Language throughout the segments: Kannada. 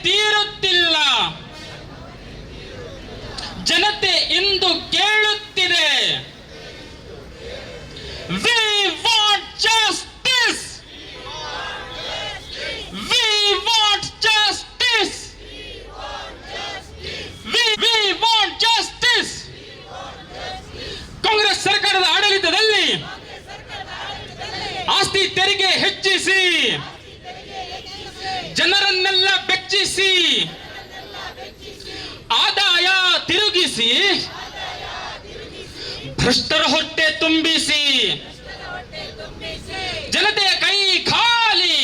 ತೀರುತ್ತಿಲ್ಲ. ಜನತೆ ಇಂದು ಕೇಳುತ್ತಿದೆ, we want justice, we want justice, we want justice. Congress ಸರ್ಕಾರದ ಆಡಳಿತದಲ್ಲಿ ಆಸ್ತಿ ತೆರಿಗೆ ಹೆಚ್ಚಿಸಿ, ಜನರನ್ನೆಲ್ಲ ಬೆಚ್ಚಿಸಿ, ಆದಾಯ ತಿರುಗಿಸಿ, ಭ್ರಷ್ಟರ ಹೊಟ್ಟೆ ತುಂಬಿಸಿ, ಜನತೆಯ ಕೈ ಖಾಲಿ,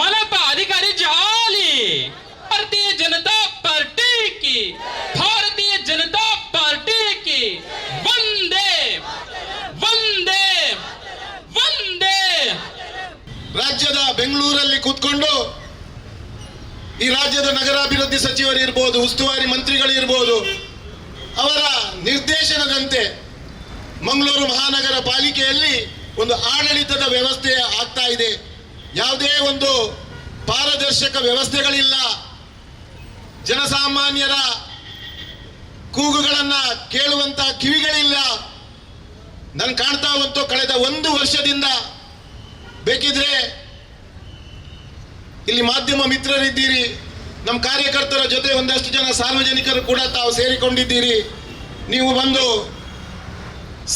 ಮಲಪ ಅಧಿಕಾರಿ ಜಾಲಿ. ಭಾರತೀಯ ಜನತಾ ಪಾರ್ಟಿ ಕಿ, ಭಾರತೀಯ ಜನತಾ ಪಾರ್ಟಿ ಕಿ ವಂದೇ ವಂದೇ ವಂದೇ. ರಾಜ್ಯದ ಬೆಂಗಳೂರಲ್ಲಿ ಕೂತ್ಕೊಂಡು ಈ ರಾಜ್ಯದ ನಗರಾಭಿವೃದ್ಧಿ ಸಚಿವರು ಇರ್ಬೋದು, ಉಸ್ತುವಾರಿ ಮಂತ್ರಿಗಳು ಇರ್ಬೋದು, ಅವರ ನಿರ್ದೇಶನದಂತೆ ಮಂಗಳೂರು ಮಹಾನಗರ ಪಾಲಿಕೆಯಲ್ಲಿ ಒಂದು ಆಡಳಿತದ ವ್ಯವಸ್ಥೆ ಆಗ್ತಾ ಇದೆ. ಯಾವುದೇ ಒಂದು ಪಾರದರ್ಶಕ ವ್ಯವಸ್ಥೆಗಳಿಲ್ಲ. ಜನಸಾಮಾನ್ಯರ ಕೂಗುಗಳನ್ನ ಕೇಳುವಂತ ಕಿವಿಗಳಿಲ್ಲ. ನನ್ ಕಾಣ್ತಾ ಬಂತು, ಕಳೆದ 1 ವರ್ಷದಿಂದ ಬೇಕಿದ್ರೆ ಇಲ್ಲಿ ಮಾಧ್ಯಮ ಮಿತ್ರರಿದ್ದೀರಿ, ನಮ್ಮ ಕಾರ್ಯಕರ್ತರ ಜೊತೆ ಒಂದಷ್ಟು ಜನ ಸಾರ್ವಜನಿಕರು ಕೂಡ ತಾವು ಸೇರಿಕೊಂಡಿದ್ದೀರಿ. ನೀವು ಬಂದು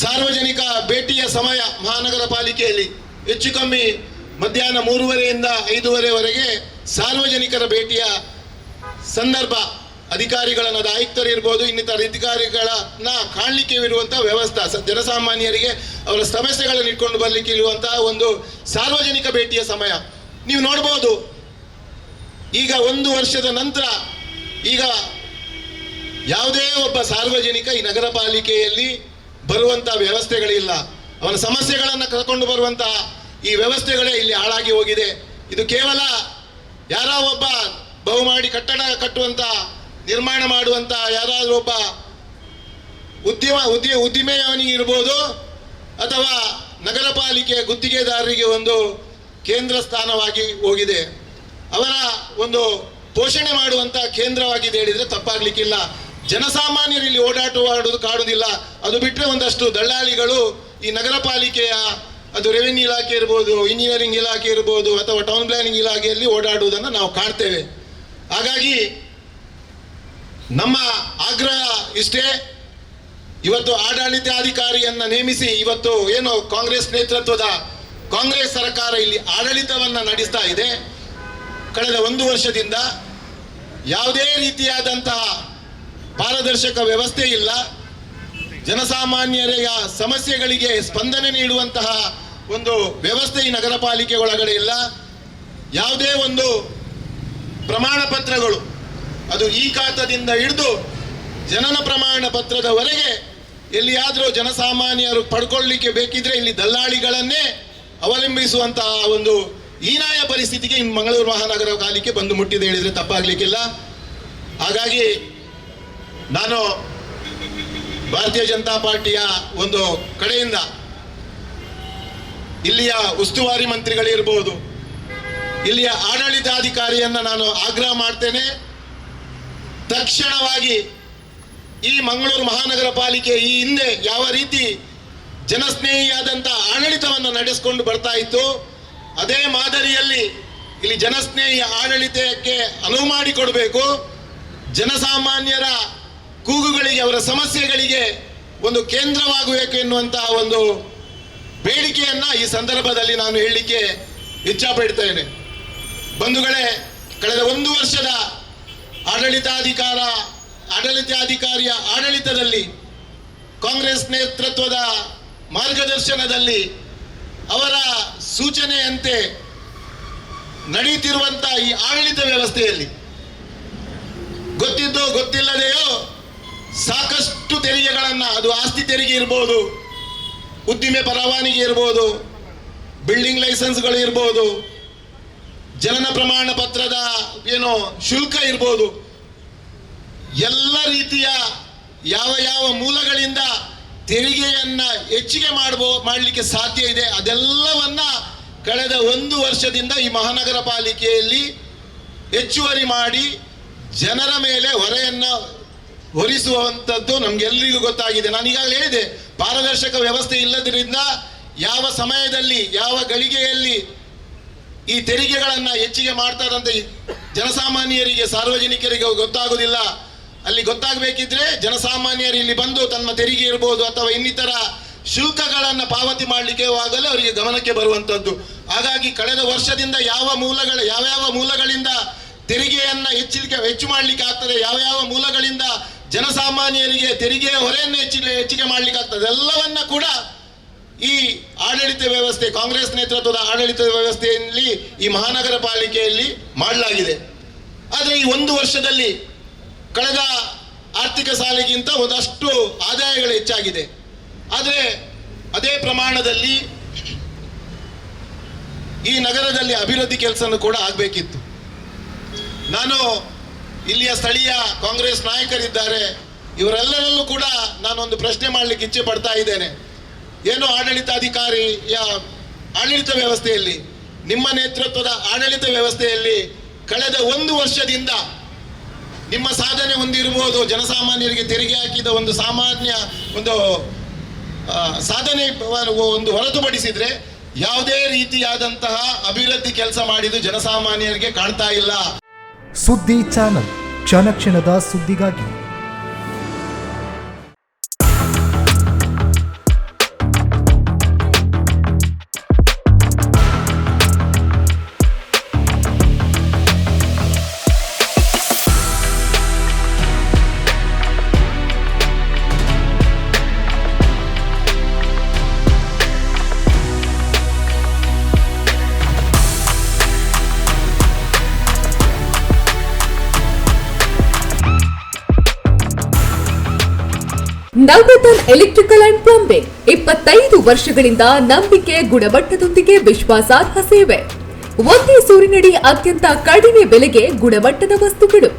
ಸಾರ್ವಜನಿಕ ಭೇಟಿಯ ಸಮಯ ಮಹಾನಗರ ಪಾಲಿಕೆಯಲ್ಲಿ ಹೆಚ್ಚು ಕಮ್ಮಿ ಮಧ್ಯಾಹ್ನ 3:30ಯಿಂದ 5:30ವರೆಗೆ ಸಾರ್ವಜನಿಕರ ಭೇಟಿಯ ಸಂದರ್ಭ. ಅಧಿಕಾರಿಗಳನ್ನ, ಆಯುಕ್ತರು ಇರ್ಬೋದು, ಇನ್ನಿತರ ಅಧಿಕಾರಿಗಳನ್ನ ಕಾಣಲಿಕ್ಕೆ ಇರುವಂತಹ ವ್ಯವಸ್ಥೆ, ಜನಸಾಮಾನ್ಯರಿಗೆ ಅವರ ಸಮಸ್ಯೆಗಳನ್ನು ಇಟ್ಕೊಂಡು ಬರ್ಲಿಕ್ಕೆ ಇರುವಂತಹ ಒಂದು ಸಾರ್ವಜನಿಕ ಭೇಟಿಯ ಸಮಯ. ನೀವು ನೋಡ್ಬೋದು, ಈಗ 1 ವರ್ಷದ ನಂತರ ಈಗ ಯಾವುದೇ ಒಬ್ಬ ಸಾರ್ವಜನಿಕ ಈ ನಗರ ಪಾಲಿಕೆಯಲ್ಲಿ ಬರುವಂತಹ ವ್ಯವಸ್ಥೆಗಳಿಲ್ಲ. ಅವನ ಸಮಸ್ಯೆಗಳನ್ನು ಕರ್ಕೊಂಡು ಬರುವಂತಹ ಈ ವ್ಯವಸ್ಥೆಗಳೇ ಇಲ್ಲಿ ಹಾಳಾಗಿ ಹೋಗಿದೆ. ಇದು ಕೇವಲ ಯಾರೋ ಒಬ್ಬ ಬಹುಮಾಡಿ ಕಟ್ಟಡ ಕಟ್ಟುವಂತ, ನಿರ್ಮಾಣ ಮಾಡುವಂತ ಯಾರಾದ್ರೂ ಒಬ್ಬ ಉದ್ದಿಮೆಯವನಿಗೆ ಇರ್ಬೋದು, ಅಥವಾ ನಗರ ಪಾಲಿಕೆಯ ಗುತ್ತಿಗೆದಾರರಿಗೆ ಒಂದು ಕೇಂದ್ರ ಸ್ಥಾನವಾಗಿ ಹೋಗಿದೆ. ಅವರ ಒಂದು ಪೋಷಣೆ ಮಾಡುವಂತ ಕೇಂದ್ರವಾಗಿದೆ ಹೇಳಿದ್ರೆ ತಪ್ಪಾಗ್ಲಿಕ್ಕಿಲ್ಲ. ಜನಸಾಮಾನ್ಯರು ಇಲ್ಲಿ ಓಡಾಟವಾಡುವುದು ಕಾಡುವುದಿಲ್ಲ. ಅದು ಬಿಟ್ಟರೆ ಒಂದಷ್ಟು ದಳ್ಳಾಳಿಗಳು ಈ ನಗರ ಪಾಲಿಕೆಯ, ಅದು ರೆವಿನ್ಯೂ ಇಲಾಖೆ ಇರ್ಬೋದು, ಇಂಜಿನಿಯರಿಂಗ್ ಇಲಾಖೆ ಇರ್ಬೋದು, ಅಥವಾ ಟೌನ್ ಪ್ಲಾನಿಂಗ್ ಇಲಾಖೆಯಲ್ಲಿ ಓಡಾಡುವುದನ್ನು ನಾವು ಕಾಣ್ತೇವೆ. ಹಾಗಾಗಿ ನಮ್ಮ ಆಗ್ರಹ ಇಷ್ಟೇ, ಇವತ್ತು ಆಡಳಿತಾಧಿಕಾರಿಯನ್ನ ನೇಮಿಸಿ, ಇವತ್ತು ಏನು ಕಾಂಗ್ರೆಸ್ ನೇತೃತ್ವದ ಕಾಂಗ್ರೆಸ್ ಸರ್ಕಾರ ಇಲ್ಲಿ ಆಡಳಿತವನ್ನ ನಡೆಸ್ತಾ ಇದೆ. ಕಳೆದ 1 ವರ್ಷದಿಂದ ಯಾವುದೇ ರೀತಿಯಾದಂತಹ ಪಾರದರ್ಶಕ ವ್ಯವಸ್ಥೆ ಇಲ್ಲ. ಜನಸಾಮಾನ್ಯರ ಸಮಸ್ಯೆಗಳಿಗೆ ಸ್ಪಂದನೆ ನೀಡುವಂತಹ ಒಂದು ವ್ಯವಸ್ಥೆ ಈ ನಗರ ಪಾಲಿಕೆ ಒಳಗಡೆ ಇಲ್ಲ. ಯಾವುದೇ ಒಂದು ಪ್ರಮಾಣ ಪತ್ರಗಳು, ಅದು ಈ ಖಾತದಿಂದ ಹಿಡಿದು ಜನನ ಪ್ರಮಾಣ ಪತ್ರದವರೆಗೆ ಎಲ್ಲಿಯಾದರೂ ಜನಸಾಮಾನ್ಯರು ಪಡ್ಕೊಳ್ಳಿಕ್ಕೆ ಬೇಕಿದ್ರೆ ಇಲ್ಲಿ ದಲ್ಲಾಳಿಗಳನ್ನೇ ಅವಲಂಬಿಸುವಂತಹ ಒಂದು ಹೀನಾಯ ಪರಿಸ್ಥಿತಿಗೆ ಮಂಗಳೂರು ಮಹಾನಗರ ಪಾಲಿಕೆ ಬಂದು ಮುಟ್ಟಿದೆ ಹೇಳಿದ್ರೆ ತಪ್ಪಾಗ್ಲಿಕ್ಕಿಲ್ಲ. ಹಾಗಾಗಿ ನಾನು ಭಾರತೀಯ ಜನತಾ ಪಾರ್ಟಿಯ ಒಂದು ಕಡೆಯಿಂದ ಇಲ್ಲಿಯ ಉಸ್ತುವಾರಿ ಮಂತ್ರಿಗಳಿರ್ಬೋದು, ಇಲ್ಲಿಯ ಆಡಳಿತಾಧಿಕಾರಿಯನ್ನ ನಾನು ಆಗ್ರಹ ಮಾಡ್ತೇನೆ, ತಕ್ಷಣವಾಗಿ ಈ ಮಂಗಳೂರು ಮಹಾನಗರ ಪಾಲಿಕೆ ಈ ಹಿಂದೆ ಯಾವ ರೀತಿ ಜನಸ್ನೇಹಿಯಾದಂಥ ಆಡಳಿತವನ್ನು ನಡೆಸಿಕೊಂಡು ಬರ್ತಾ ಇತ್ತು, ಅದೇ ಮಾದರಿಯಲ್ಲಿ ಇಲ್ಲಿ ಜನಸ್ನೇಹಿ ಆಡಳಿತಕ್ಕೆ ಅನುವು ಮಾಡಿಕೊಡಬೇಕು. ಜನಸಾಮಾನ್ಯರ ಕೂಗುಗಳಿಗೆ, ಅವರ ಸಮಸ್ಯೆಗಳಿಗೆ ಒಂದು ಕೇಂದ್ರವಾಗಬೇಕು ಎನ್ನುವಂತಹ ಒಂದು ಬೇಡಿಕೆಯನ್ನ ಈ ಸಂದರ್ಭದಲ್ಲಿ ನಾನು ಹೇಳಲಿಕ್ಕೆ ಇಚ್ಛಪಡ್ತೇನೆ. ಬಂಧುಗಳೇ, ಕಳೆದ 1 ವರ್ಷದ ಆಡಳಿತಾಧಿಕಾರಿಯ ಆಡಳಿತದಲ್ಲಿ, ಕಾಂಗ್ರೆಸ್ ನೇತೃತ್ವದ ಮಾರ್ಗದರ್ಶನದಲ್ಲಿ, ಅವರ ಸೂಚನೆಯಂತೆ ನಡೆಯುತ್ತಿರುವಂತಹ ಈ ಆಡಳಿತ ವ್ಯವಸ್ಥೆಯಲ್ಲಿ ಗೊತ್ತಿದ್ದೋ ಗೊತ್ತಿಲ್ಲದೆಯೋ ಸಾಕಷ್ಟು ತೆರಿಗೆಗಳನ್ನ, ಅದು ಆಸ್ತಿ ತೆರಿಗೆ ಇರ್ಬೋದು, ಉದ್ದಿಮೆ ಪರವಾನಗಿ ಇರ್ಬೋದು, ಬಿಲ್ಡಿಂಗ್ ಲೈಸೆನ್ಸ್ಗಳು ಇರ್ಬೋದು, ಜನನ ಪ್ರಮಾಣ ಪತ್ರದ ಏನೋ ಶುಲ್ಕ ಇರ್ಬೋದು, ಎಲ್ಲ ರೀತಿಯ ಯಾವ ಮೂಲಗಳಿಂದ ತೆರಿಗೆಯನ್ನ ಹೆಚ್ಚಿಗೆ ಮಾಡಲಿಕ್ಕೆ ಸಾಧ್ಯ ಇದೆ, ಅದೆಲ್ಲವನ್ನ ಕಳೆದ 1 ವರ್ಷದಿಂದ ಈ ಮಹಾನಗರ ಪಾಲಿಕೆಯಲ್ಲಿ ಹೆಚ್ಚುವರಿ ಮಾಡಿ ಜನರ ಮೇಲೆ ಹೊರೆಯನ್ನು ಹೊರಿಸುವಂಥದ್ದು ನಮಗೆಲ್ಲರಿಗೂ ಗೊತ್ತಾಗಿದೆ. ನಾನು ಈಗಾಗಲೇ ಹೇಳಿದೆ, ಪಾರದರ್ಶಕ ವ್ಯವಸ್ಥೆ ಇಲ್ಲದ್ರಿಂದ ಯಾವ ಸಮಯದಲ್ಲಿ ಯಾವ ಗಳಿಗೆಯಲ್ಲಿ ಈ ತೆರಿಗೆಗಳನ್ನು ಹೆಚ್ಚಿಗೆ ಮಾಡ್ತಾರಂತ ಜನಸಾಮಾನ್ಯರಿಗೆ ಸಾರ್ವಜನಿಕರಿಗೆ ಗೊತ್ತಾಗುವುದಿಲ್ಲ. ಅಲ್ಲಿ ಗೊತ್ತಾಗಬೇಕಿದ್ರೆ ಜನಸಾಮಾನ್ಯರು ಇಲ್ಲಿ ಬಂದು ತಮ್ಮ ತೆರಿಗೆ ಇರ್ಬೋದು ಅಥವಾ ಇನ್ನಿತರ ಶುಲ್ಕಗಳನ್ನು ಪಾವತಿ ಮಾಡಲಿಕ್ಕೆ ಆಗಲೇ ಅವರಿಗೆ ಗಮನಕ್ಕೆ ಬರುವಂಥದ್ದು. ಹಾಗಾಗಿ ಕಳೆದ ವರ್ಷದಿಂದ ಯಾವ್ಯಾವ ಮೂಲಗಳಿಂದ ತೆರಿಗೆಯನ್ನು ಹೆಚ್ಚು ಮಾಡಲಿಕ್ಕೆ ಆಗ್ತದೆ, ಯಾವ ಮೂಲಗಳಿಂದ ಜನಸಾಮಾನ್ಯರಿಗೆ ತೆರಿಗೆಯ ಹೊರೆಯನ್ನು ಹೆಚ್ಚಿಗೆ ಮಾಡಲಿಕ್ಕೆ ಆಗ್ತದೆ, ಎಲ್ಲವನ್ನ ಕೂಡ ಈ ಆಡಳಿತ ವ್ಯವಸ್ಥೆ, ಕಾಂಗ್ರೆಸ್ ನೇತೃತ್ವದ ಆಡಳಿತ ವ್ಯವಸ್ಥೆಯಲ್ಲಿ ಈ ಮಹಾನಗರ ಪಾಲಿಕೆಯಲ್ಲಿ ಮಾಡಲಾಗಿದೆ. ಆದರೆ ಈ ಒಂದು ವರ್ಷದಲ್ಲಿ ಕಳೆದ ಆರ್ಥಿಕ ಸಾಲಿಗಿಂತ ಒಂದಷ್ಟು ಆದಾಯಗಳು ಹೆಚ್ಚಾಗಿದೆ. ಆದರೆ ಅದೇ ಪ್ರಮಾಣದಲ್ಲಿ ಈ ನಗರದಲ್ಲಿ ಅಭಿವೃದ್ಧಿ ಕೆಲಸನೂ ಕೂಡ ಆಗಬೇಕಿತ್ತು. ನಾನು ಇಲ್ಲಿಯ ಸ್ಥಳೀಯ ಕಾಂಗ್ರೆಸ್ ನಾಯಕರಿದ್ದಾರೆ, ಇವರೆಲ್ಲರಲ್ಲೂ ಕೂಡ ನಾನೊಂದು ಪ್ರಶ್ನೆ ಮಾಡಲಿಕ್ಕೆ ಇಚ್ಛೆ ಪಡ್ತಾ ಇದ್ದೇನೆ. ಏನು ಆಡಳಿತಾಧಿಕಾರಿಯ ಆಡಳಿತ ವ್ಯವಸ್ಥೆಯಲ್ಲಿ, ನಿಮ್ಮ ನೇತೃತ್ವದ ಆಡಳಿತ ವ್ಯವಸ್ಥೆಯಲ್ಲಿ ಕಳೆದ ಒಂದು ವರ್ಷದಿಂದ ನಿಮ್ಮ ಸಾಧನೆ ಹೊಂದಿರಬಹುದು, ಜನಸಾಮಾನ್ಯರಿಗೆ ತೆರಿಗೆ ಹಾಕಿದ ಒಂದು ಸಾಮಾನ್ಯ ಸಾಧನೆ ಒಂದು ಹೊರತುಪಡಿಸಿದ್ರೆ ಯಾವುದೇ ರೀತಿಯಾದಂತಹ ಅಭಿವೃದ್ಧಿ ಕೆಲಸ ಮಾಡಿದ್ದು ಜನಸಾಮಾನ್ಯರಿಗೆ ಕಾಣ್ತಾ ಇಲ್ಲ. ಸುದ್ದಿ ಚಾನಲ್, ಕ್ಷಣ ಕ್ಷಣದ ಸುದ್ದಿಗಾಗಿ. ನವರತ್ನ ಎಲೆಕ್ಟ್ರಿಕಲ್ ಅಂಡ್ ಪ್ಲಂಬಿಂಗ್ 25 ವರ್ಷಗಳಿಂದ ನಂಬಿಕೆ, ಗುಣಮಟ್ಟದೊಂದಿಗೆ ವಿಶ್ವಾಸಾರ್ಹ ಸೇವೆ. ಒಂದೇ ಸೂರಿನಡಿ ಅತ್ಯಂತ ಕಡಿಮೆ ಬೆಲೆಗೆ ಗುಣಮಟ್ಟದ ವಸ್ತುಗಳು.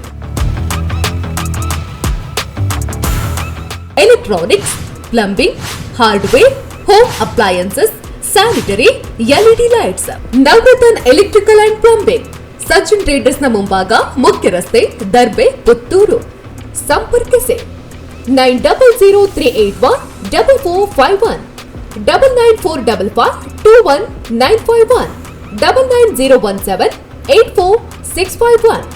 Electronics, plumbing, hardware, home appliances, sanitary, LED lights. Navaratna electrical and plumbing, Sachin ಟ್ರೇಡರ್ಸ್ನ ಮುಂಭಾಗ, ಮುಖ್ಯ ರಸ್ತೆ, ದರ್ಬೆ, ಪುತ್ತೂರು. ಸಂಪರ್ಕಿಸಿ 9003814451 994552191 990178461.